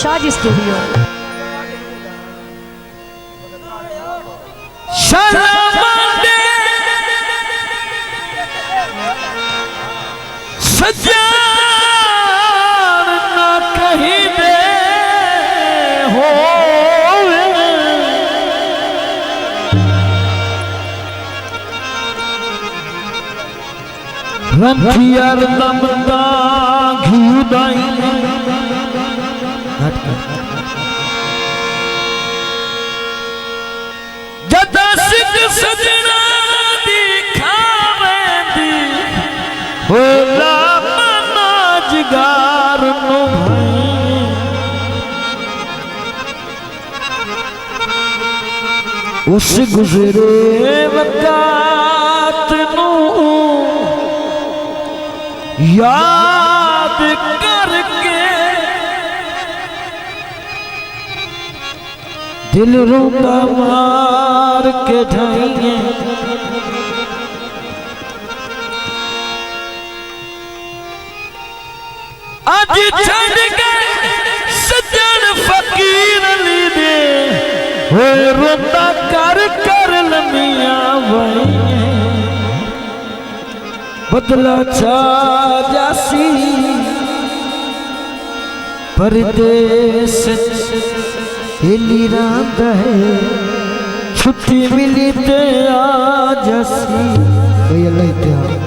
Shahaji studio. सजान ना कहीं दे हो रंथियार दमदा घिउदाई जदा सिख सजना दिखावेंदी होला मनाजगार नो उस गुजरे वक़्त नू याद करके दिल रोता मार के जाएंगे। आज छड़ गए सज्जन फकीर अली दे हो रोता कर कर लमियां वही बदला छा जासी परदेस हिली रात है छुट्टी मिली ते आ जासी भाई अल्लाह इत्तेहाद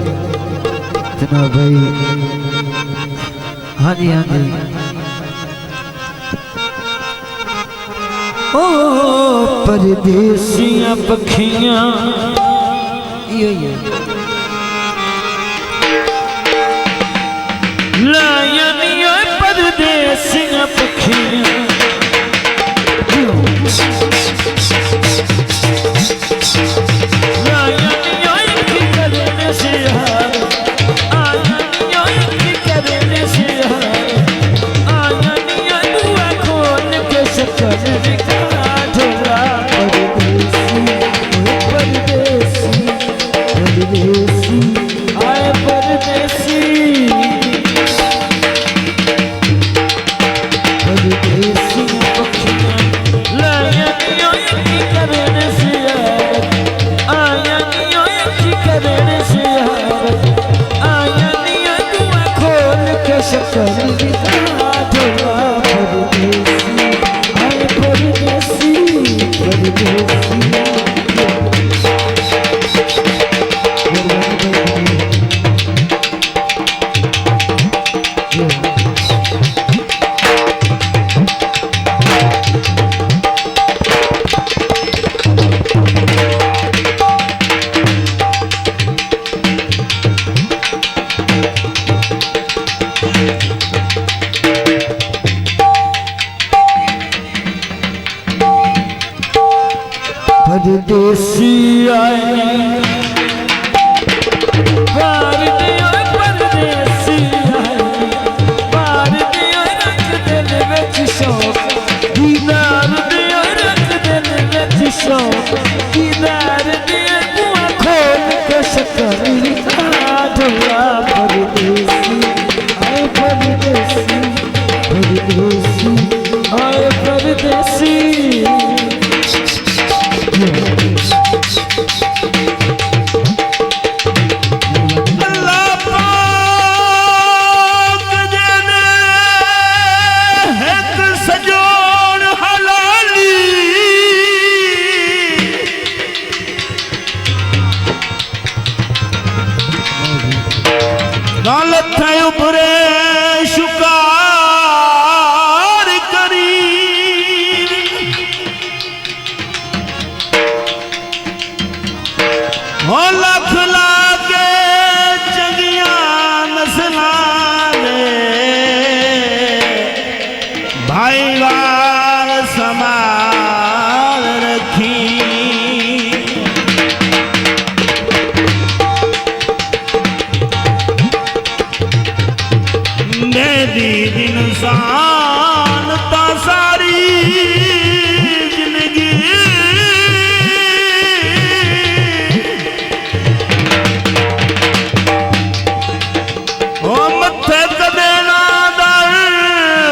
जनाब भाई। हाँ जी हाँ जी ओ परदेसियां पखियां ये लायनी परदेसियां पखियां परदेसी आए पार दियो परदेसी आए पार दियो रख दिल विच शौक दीदार दियो रख दिल विच शौक दीदार दियो बुआ खोल के शक्कर ढोला परदेसी आए परदेसी परदेसी आए परदेसी उभरे शुकार करी हो लख लागे चंगिया नस्ला ने भाईवार समाल रखी इंसान ता सारी जिंदगी ओ मथे कदे ना दर्द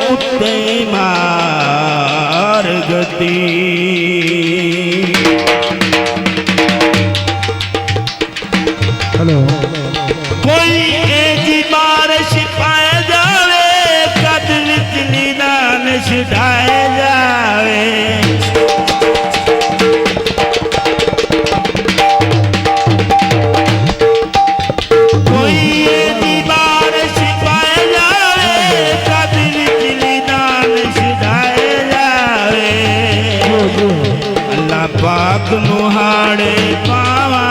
कुत्ते मार गति हेलो कोई ऐसी बारिश पाए जावे कद विचली दान छुड़ाए जावे कोई ऐसी बारिश पाए जावे कद विचली दान छुड़ाए जावे अल्लाह पाक मुहाड़े पावा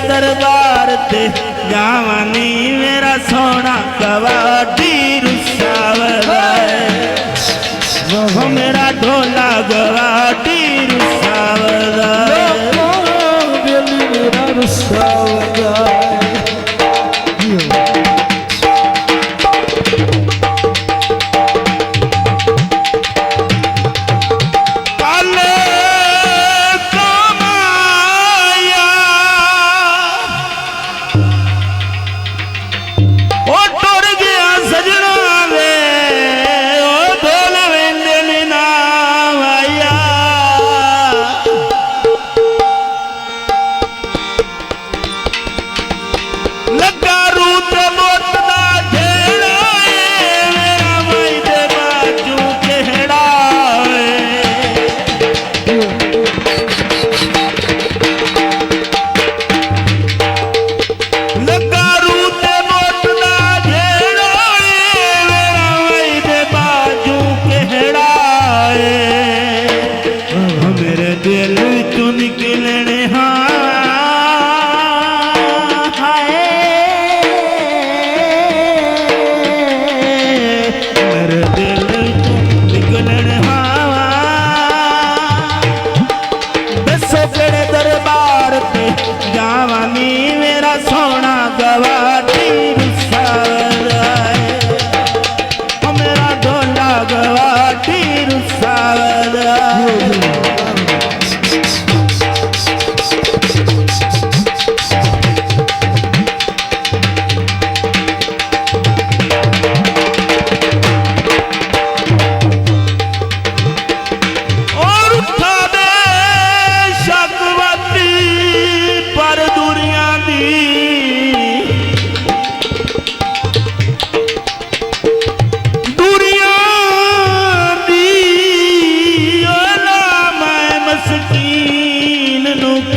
दरबार ते जावानी मेरा सोना कवाटी रुसावदा वो मेरा ढोला गवाटी रुसावदा मेरा रुसावदा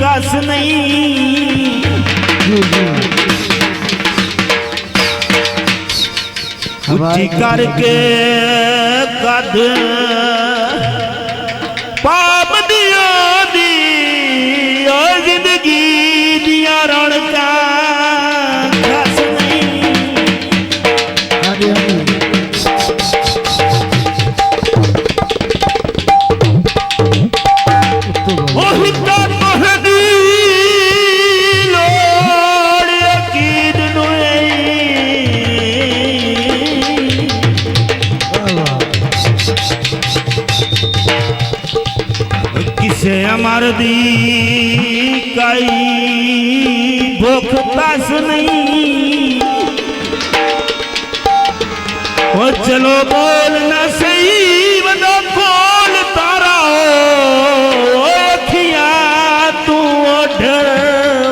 कस नहीं उच्ची करके कद पाप दिया दी ओ जिंदगी दिया रौनका कस नहीं अमर दी कई भूख पास नहीं वो चलो बोल न सही बदो खोल तारा ओ अखिया तू ओढ़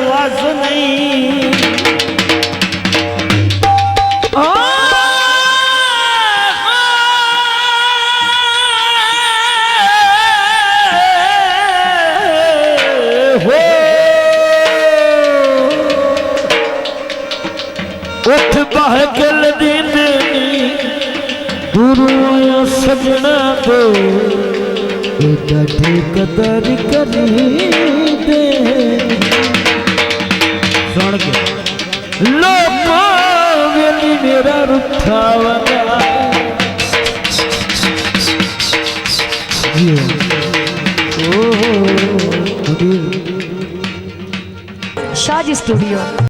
वास नहीं उठ बह गल दींदनी दूरों सजना दो ॾाढी कदर करी दे सुन के लोको वेली मेरा रुठा वगा शाजी स्टूडियो।